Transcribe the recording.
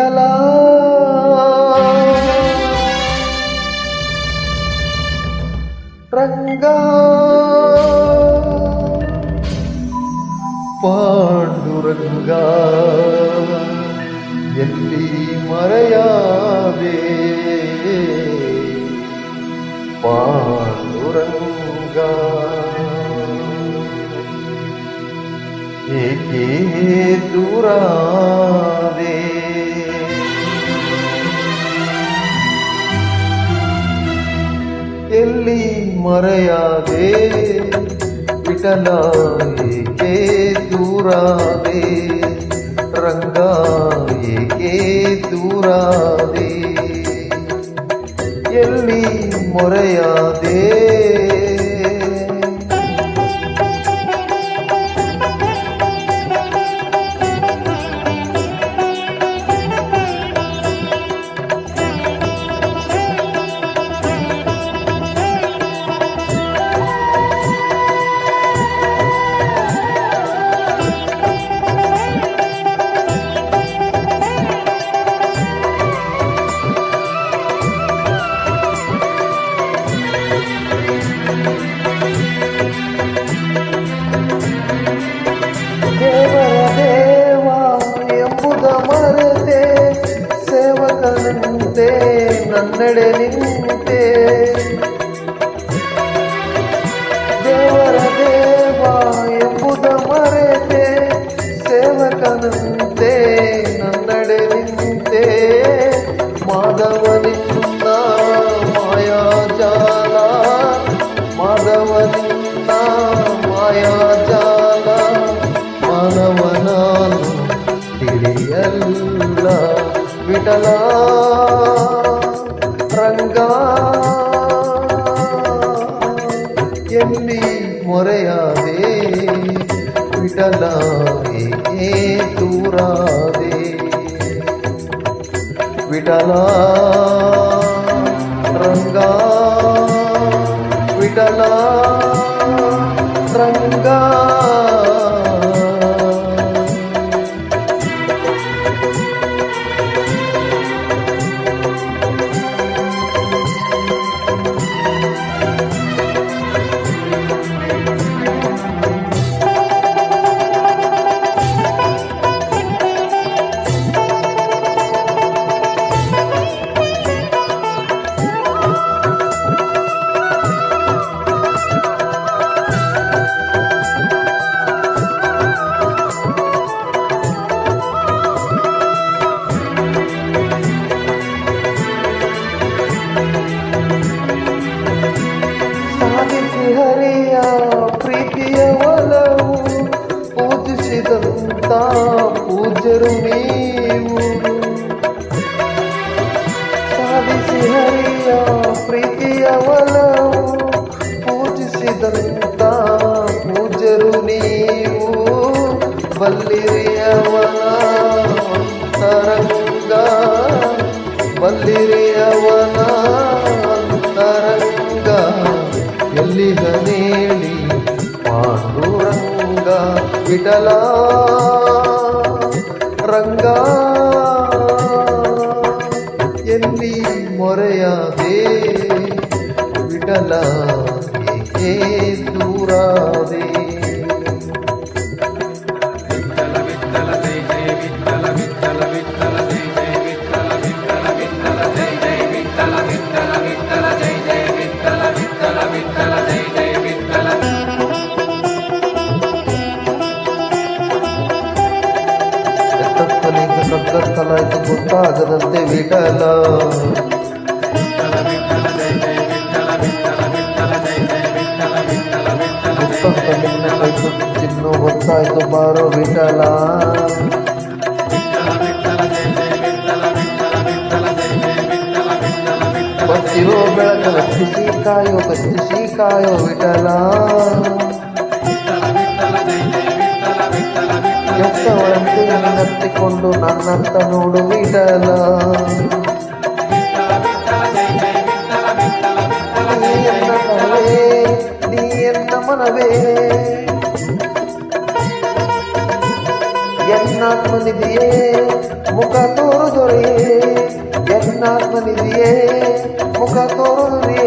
ವಿಠಲ ರಂಗ ಪಾಂಡುರಂಗ ಎಲ್ಲಿ ಮರೆಯಾದೆ ಪಾಂಡುರಂಗ ಏಕೆ ದೂರಾದೆ ಎಲ್ಲಿ ಮರೆಯಾದೆ ವಿಠಲ ಏಕೆ ದೂರಾದೆ ರಂಗ ಏಕೆ ದೂರಾದೆ ಎಲ್ಲಿ ಮೊರೆಯಾದೆ ನನ್ನೆಡೆ ನಿಂತೆ ದೇವರ ದೇವ ಎಂಬುದ ಮರೆತೆ ಸೇವಕನಂತೆ ನನ್ನೆಡೆ ನಿಂತೆ ಮಾಧವನಿನ್ನ ಮಾಯಾಜಾಲ ಮಾಧವನಿನ್ನ ಮಾಯಾಜಾಲ ಮಾನವನಾನು ತಿಳಿಯಲ್ಲ ವಿಠಲ ರಂಗ ಎಲ್ಲಿ ಮೊರೆಯಾದೆ ವಿಠಲ ಏಕೆ ದೂರಾದೆ ವಿಠಲ ರಂಗ ವಿಠಲ ರಂಗ ಹರಿಯ ಪ್ರೀತಿಯ ಒಲವು ಪೂಜಿಸಿದಂತ ಪೂಜ್ಯರು ನೀವು ಸಾಧಿಸಿ ಹರಿಯ ಪ್ರೀತಿಯ ಒಲವು ಪೂಜಿಸಿದಂತ ಪೂಜ್ಯರು ನೀವು ಬಲ್ಲಿರಿಯವನ ಅಂತರಂಗ ಬಲ್ಲಿರಿಯವನ ಅಂತರಂಗ ಎಲ್ಲಿಗನೇಳಿ ಪಾಂಡುರಂಗ ವಿಠಲ ರಂಗ ಎಲ್ಲಿ ಮೊರೆಯಾದೆ ವಿಠಲ ಏಕೆ ದೂರಾದೆ ಕಗ್ಗತ್ತಲಾಯ್ತು ಗೊತ್ತಾಗದಂತೆ ವಿಠಲ ನಿನ್ನ ಕೈತು ಚಿನ್ನು ಗೊತ್ತಾಯ್ತು ಬಾರೋ ವಿಠಲ ಬರ್ತಿರೋ ಬೆಳಕ ರಕ್ಷಿಸಿ ಕಾಯೋ ವಿಠಲ ಎತ್ತವರಂತೆ ನತ್ತಿಕೊಂಡು ನನ್ನಂತ ನೋಡು ವಿಠಲ ನೀ ಎನ್ನ ಮನವೇ ಎನ್ನಾತ್ಮನಿದೆಯೇ ಮುಖ ತೋರು ದೊರೆಯೇ ನಿನ್ನಾತ್ಮನಿದೆಯೇ ಮುಖ ತೋರಲು ನೀ